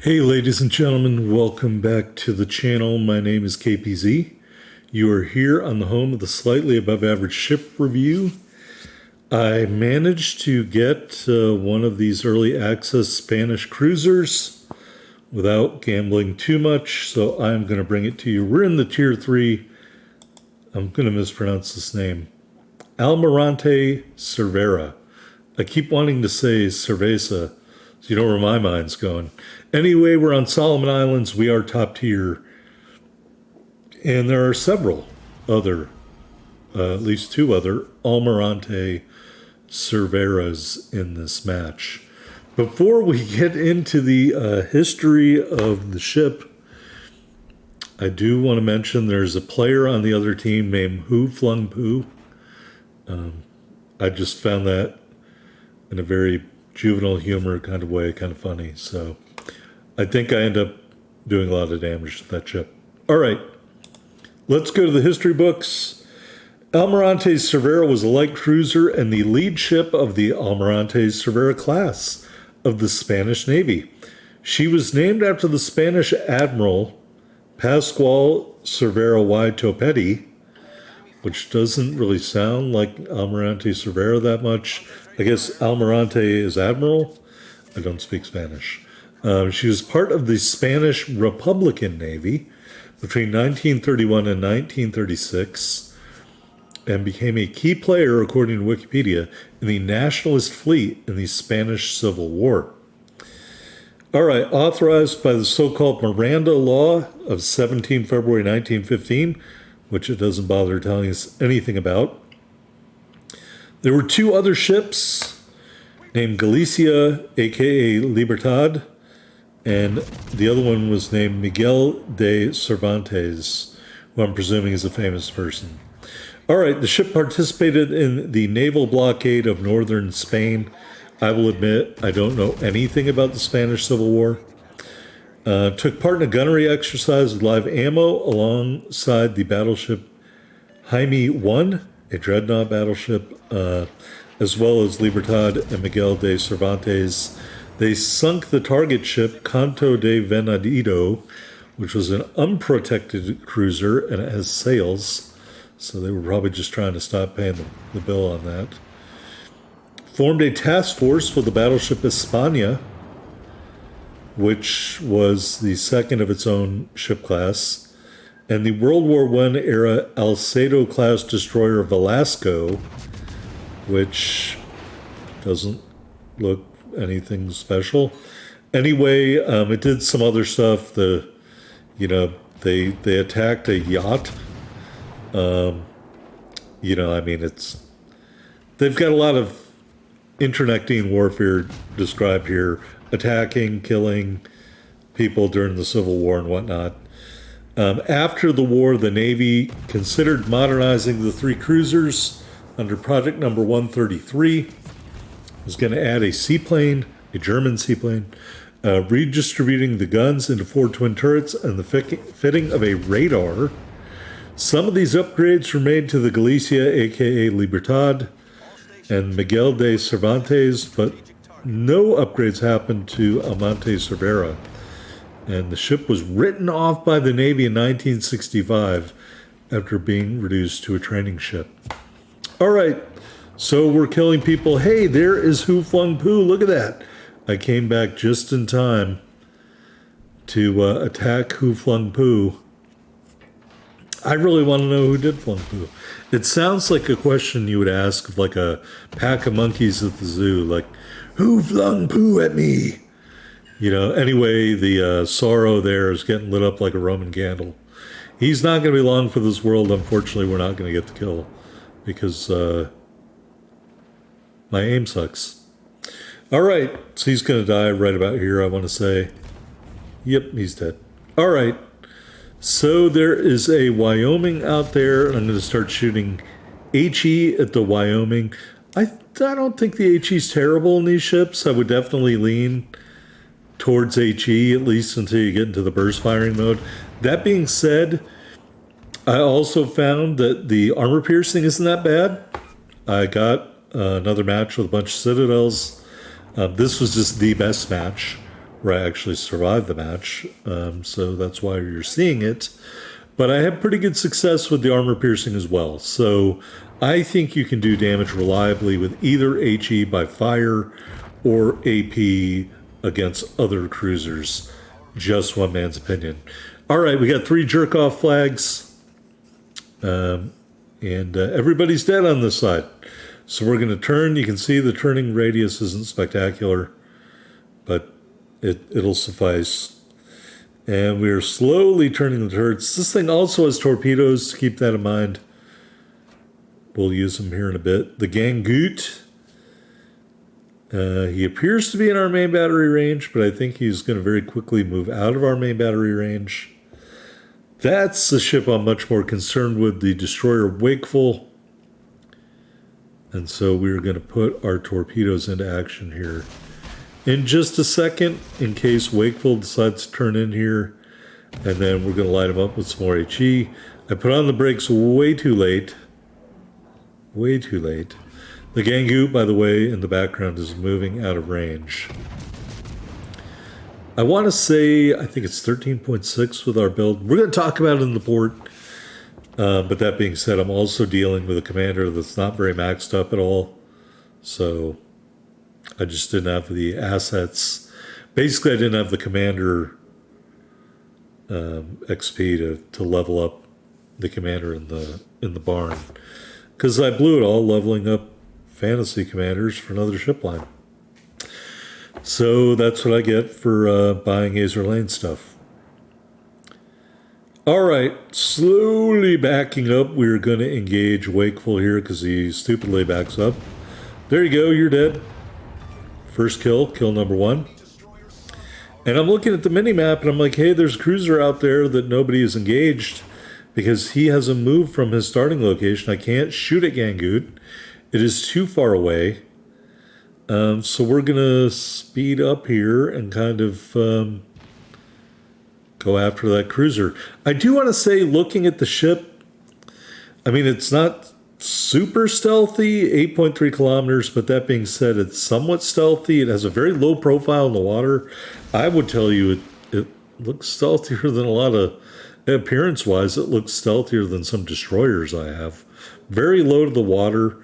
Hey ladies and gentlemen, welcome back to the channel. My name is KPZ. You are here on the home of the slightly above average ship review. I managed to get one of these early access Spanish cruisers without gambling too much, so I'm going to bring it to you. We're in the tier 3. I'm going to mispronounce this name. Almirante Cervera. I keep wanting to say cerveza, so you know where my mind's going. Anyway, we're on Solomon Islands. We are top tier. And there are several other, at least two other, Almirante Cerveras in this match. Before we get into the history of the ship, I do want to mention there's a player on the other team named Who Flung Poo. I just found that in a very juvenile humor kind of way, kind of funny. So I think I end up doing a lot of damage to that ship. All right, let's go to the history books. Almirante Cervera was a light cruiser and the lead ship of the Almirante Cervera class of the Spanish Navy. She was named after the Spanish admiral Pascual Cervera y Topetti, which doesn't really sound like Almirante Cervera that much. I guess Almirante is admiral. I don't speak Spanish. She was part of the Spanish Republican Navy between 1931 and 1936 and became a key player, according to Wikipedia, in the nationalist fleet in the Spanish Civil War. All right, authorized by the so-called Miranda Law of 17 February 1915, which it doesn't bother telling us anything about. There were two other ships named Galicia, a.k.a. Libertad, and the other one was named Miguel de Cervantes, who I'm presuming is a famous person. All right, the ship participated in the naval blockade of northern Spain. I will admit I don't know anything about the Spanish Civil War. Took part in a gunnery exercise with live ammo alongside the battleship Jaime I, a dreadnought battleship, as well as Libertad and Miguel de Cervantes. They sunk the target ship Canto de Venadito, which was an unprotected cruiser, and it has sails, so they were probably just trying to stop paying the bill on that. Formed a task force with the battleship España, which was the second of its own ship class, and the World War I era Alcedo-class destroyer Velasco, which doesn't look anything special. Anyway, it did some other stuff. They attacked a yacht. They've got a lot of internecine warfare described here, attacking, killing people during the Civil War and whatnot. After the war, the Navy considered modernizing the three cruisers under Project Number 133. It was going to add a seaplane, a German seaplane, redistributing the guns into 4 twin turrets and the fitting of a radar. Some of these upgrades were made to the Galicia, a.k.a. Libertad, and Miguel de Cervantes, but no upgrades happened to Almirante Cervera. And the ship was written off by the Navy in 1965 after being reduced to a training ship. All right, so we're killing people. Hey, there is Who Flung Poo. Look at that. I came back just in time to attack Who Flung Poo. I really want to know who did flung poo. It sounds like a question you would ask of like a pack of monkeys at the zoo, like, who flung poo at me? Anyway, the sorrow there is getting lit up like a Roman candle. He's not going to be long for this world. Unfortunately, we're not going to get the kill because my aim sucks. All right, so he's going to die right about here, I want to say. Yep, he's dead. All right. So there is a Wyoming out there. I'm going to start shooting HE at the Wyoming. I don't think the HE is terrible in these ships. I would definitely lean towards HE, at least until you get into the burst firing mode. That being said, I also found that the armor piercing isn't that bad. I got another match with a bunch of Citadels. This was just the best match where I actually survived the match. So that's why you're seeing it. But I have pretty good success with the armor piercing as well. So I think you can do damage reliably with either HE by fire or AP against other cruisers. Just one man's opinion. All right, we got 3 jerk-off flags. And everybody's dead on this side. So we're going to turn. You can see the turning radius isn't spectacular, but it'll suffice. And we're slowly turning the turrets. This thing also has torpedoes, keep that in mind. We'll use them here in a bit. The Gangoot. He appears to be in our main battery range, but I think he's going to very quickly move out of our main battery range. That's the ship I'm much more concerned with, the destroyer Wakeful. And so we're going to put our torpedoes into action here in just a second, in case Wakeful decides to turn in here, and then we're going to light him up with some more HE. I put on the brakes way too late. Way too late. The Gangoot, by the way, in the background is moving out of range. I want to say, I think it's 13.6 with our build. We're going to talk about it in the port. But that being said, I'm also dealing with a commander that's not very maxed up at all. So I just didn't have the assets. Basically, I didn't have the commander XP to level up the commander in the barn, because I blew it all leveling up fantasy commanders for another ship line. So that's what I get for buying Azur Lane stuff. All right, slowly backing up. We're going to engage Wakeful here because he stupidly backs up. There you go, you're dead. First kill number 1. And I'm looking at the mini-map and I'm like, hey, there's a cruiser out there that nobody is engaged because he hasn't moved from his starting location. I can't shoot at Gangoot. It is too far away. So we're going to speed up here and kind of go after that cruiser. I do want to say, looking at the ship, I mean, it's not super stealthy, 8.3 kilometers, but that being said, it's somewhat stealthy. It has a very low profile in the water. I would tell you it looks stealthier than a lot of, appearance-wise, it looks stealthier than some destroyers I have. Very low to the water,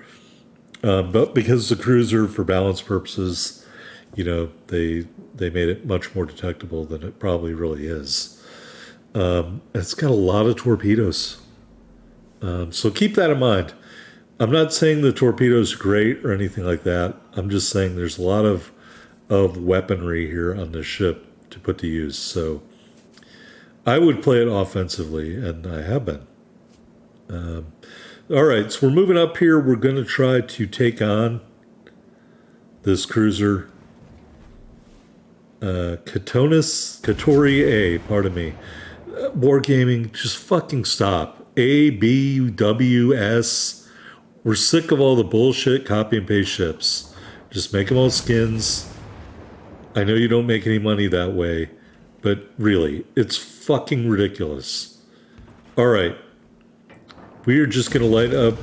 but because it's a cruiser, for balance purposes, you know, they made it much more detectable than it probably really is. It's got a lot of torpedoes. So keep that in mind. I'm not saying the torpedo's great or anything like that. I'm just saying there's a lot of weaponry here on this ship to put to use. So I would play it offensively, and I have been. All right, so we're moving up here. We're going to try to take on this cruiser. Katori A, pardon me. Wargaming, just fucking stop. A, B, W, S. We're sick of all the bullshit copy and paste ships. Just make them all skins. I know you don't make any money that way, but really, it's fucking ridiculous. All right. We are just going to light up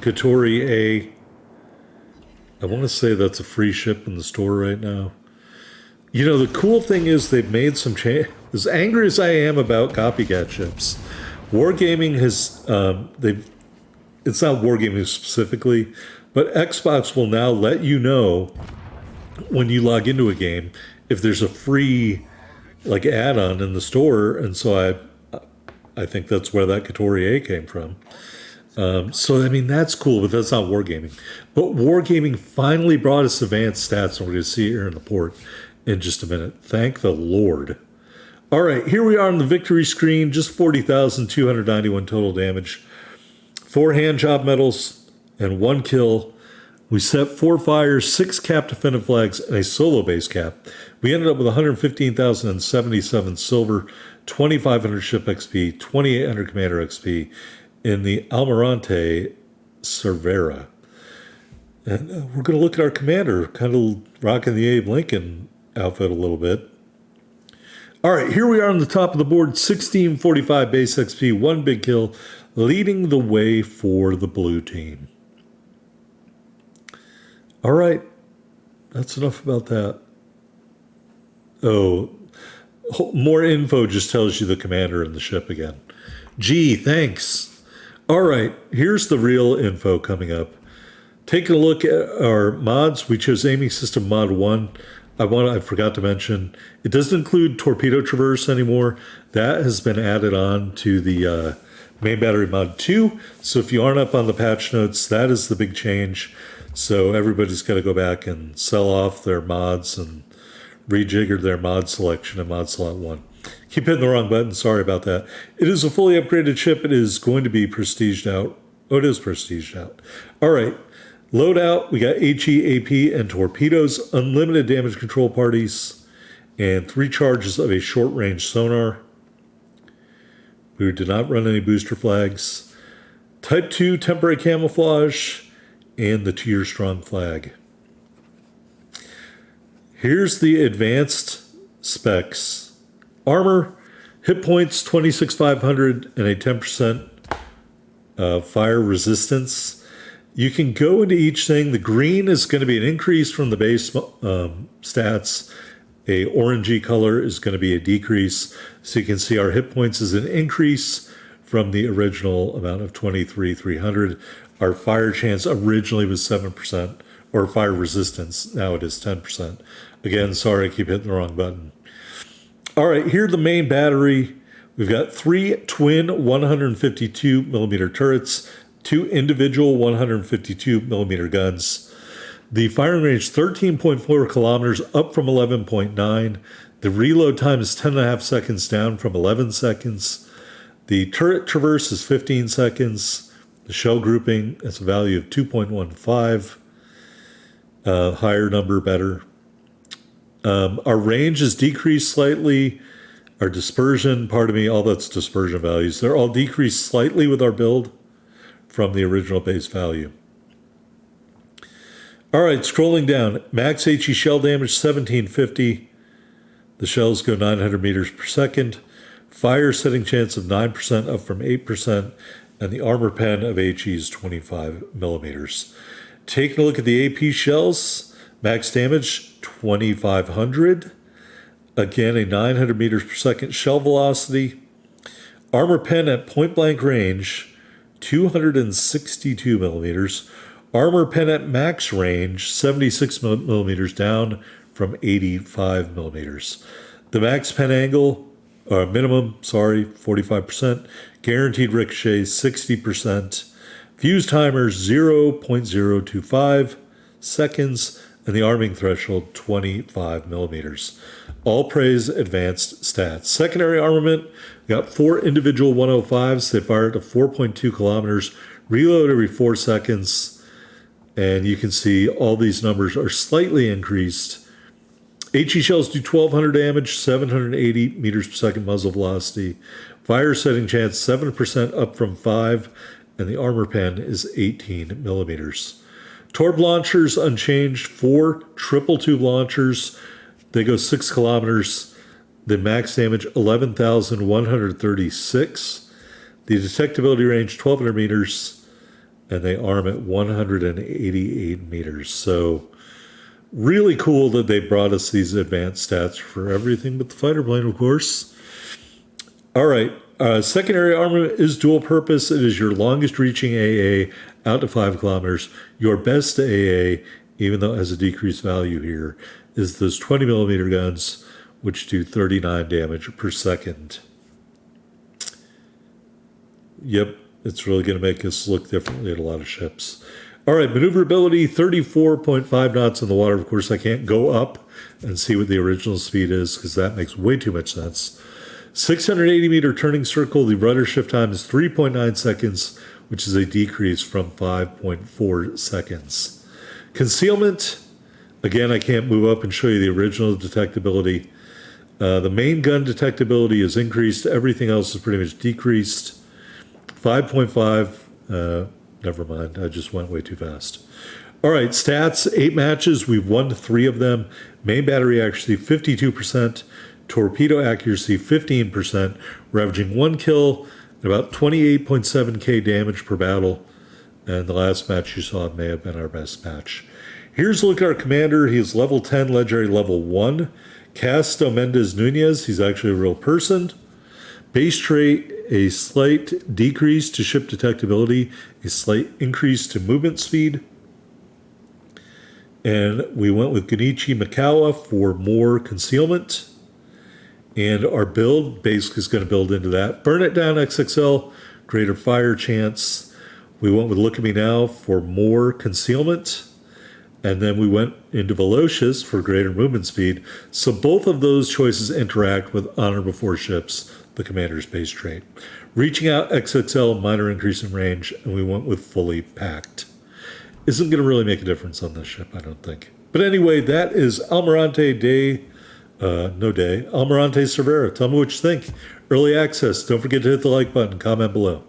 Katori A. I want to say that's a free ship in the store right now. You know, the cool thing is they've made some change. As angry as I am about copycat ships, Wargaming has, it's not Wargaming specifically, but Xbox will now let you know when you log into a game if there's a free like add-on in the store. And so I think that's where that Katori A came from. So, I mean, that's cool, but that's not Wargaming. But Wargaming finally brought us advanced stats, and we're going to see it here in the port in just a minute. Thank the Lord. All right, here we are on the victory screen, just 40,291 total damage. 4 hand job medals and 1 kill. We set 4 fires, 6 cap defendant flags, and a solo base cap. We ended up with 115,077 silver, 2,500 ship XP, 2,800 commander XP in the Almirante Cervera. And we're going to look at our commander, kind of rocking the Abe Lincoln outfit a little bit. All right, here we are on the top of the board, 1645 base XP, 1 big kill, leading the way for the blue team. All right, that's enough about that. Oh, more info just tells you the commander and the ship again. Gee, thanks. All right, here's the real info coming up. Taking a look at our mods, we chose aiming system mod 1. I forgot to mention, it doesn't include torpedo traverse anymore. That has been added on to the main battery mod 2. So if you aren't up on the patch notes, that is the big change. So everybody's got to go back and sell off their mods and rejigger their mod selection in mod slot 1. Keep hitting the wrong button. Sorry about that. It is a fully upgraded ship. It is going to be prestiged out. Oh, it is prestiged out. All right. Loadout, we got HE, AP, and torpedoes, unlimited damage control parties, and 3 charges of a short-range sonar. We did not run any booster flags. Type 2 temporary camouflage, and the 2-year strong flag. Here's the advanced specs. Armor, hit points 26,500, and a 10% fire resistance. You can go into each thing. The green is going to be an increase from the base stats. A orangey color is going to be a decrease. So you can see our hit points is an increase from the original amount of 23,300. Our fire chance originally was 7%, or fire resistance. Now it is 10%. Again, sorry, I keep hitting the wrong button. All right, here's the main battery. We've got 3 twin 152 millimeter turrets, 2 individual 152 millimeter guns. The firing range 13.4 kilometers, up from 11.9. The reload time is 10.5 seconds, down from 11 seconds. The turret traverse is 15 seconds. The shell grouping is a value of 2.15. Higher number, better. Our range is decreased slightly. Our dispersion, all that's dispersion values. They're all decreased slightly with our build from the original base value. All right, scrolling down. Max HE shell damage, 1750. The shells go 900 meters per second. Fire setting chance of 9%, up from 8%. And the armor pen of HE is 25 millimeters. Taking a look at the AP shells, max damage, 2,500. Again, a 900 meters per second shell velocity. Armor pen at point blank range, 262 millimeters. Armor pen at max range, 76 millimeters, down from 85 millimeters. The max pen angle, minimum, 45%. Guaranteed ricochet, 60%. Fuse timer, 0.025 seconds. And the arming threshold, 25 millimeters. All praise advanced stats. Secondary armament, we got 4 individual 105s. They fire to 4.2 kilometers. Reload every 4 seconds. And you can see all these numbers are slightly increased. HE shells do 1,200 damage, 780 meters per second muzzle velocity. Fire setting chance, 7%, up from 5. And the armor pen is 18 millimeters. Torb launchers unchanged, 4 triple tube launchers. They go 6 kilometers. The max damage, 11,136. The detectability range, 1,200 meters. And they arm at 188 meters. So really cool that they brought us these advanced stats for everything but the fighter plane, of course. All right. Secondary armament is dual purpose. It is your longest reaching AA out to 5 kilometers. Your best AA, even though it has a decreased value here, is those 20 millimeter guns, which do 39 damage per second. Yep, it's really going to make us look differently at a lot of ships. All right, maneuverability, 34.5 knots in the water. Of course, I can't go up and see what the original speed is because that makes way too much sense. 680 meter turning circle, the rudder shift time is 3.9 seconds, which is a decrease from 5.4 seconds. Concealment, again, I can't move up and show you the original detectability. The main gun detectability is increased. Everything else is pretty much decreased. 5.5, never mind, I just went way too fast. All right, stats, 8 matches. We've won 3 of them. Main battery accuracy, 52%. Torpedo accuracy, 15%. We're averaging 1 kill and about 28.7k damage per battle. And the last match you saw may have been our best match. Here's a look at our commander. He is level 10, legendary level 1. Castro Mendez Nunez, he's actually a real person. Base trait, a slight decrease to ship detectability, a slight increase to movement speed. And we went with Genichi Mikawa for more concealment. And our build basically is going to build into that. Burn It Down XXL, greater fire chance. We went with Look at Me Now for more concealment. And then we went into Velocious for greater movement speed. So both of those choices interact with Honor Before Ships, the commander's base trait. Reaching Out XXL, minor increase in range, and we went with Fully Packed. Isn't going to really make a difference on this ship, I don't think. But anyway, that is Almirante Cervera. Tell me what you think. Early access. Don't forget to hit the like button, comment below.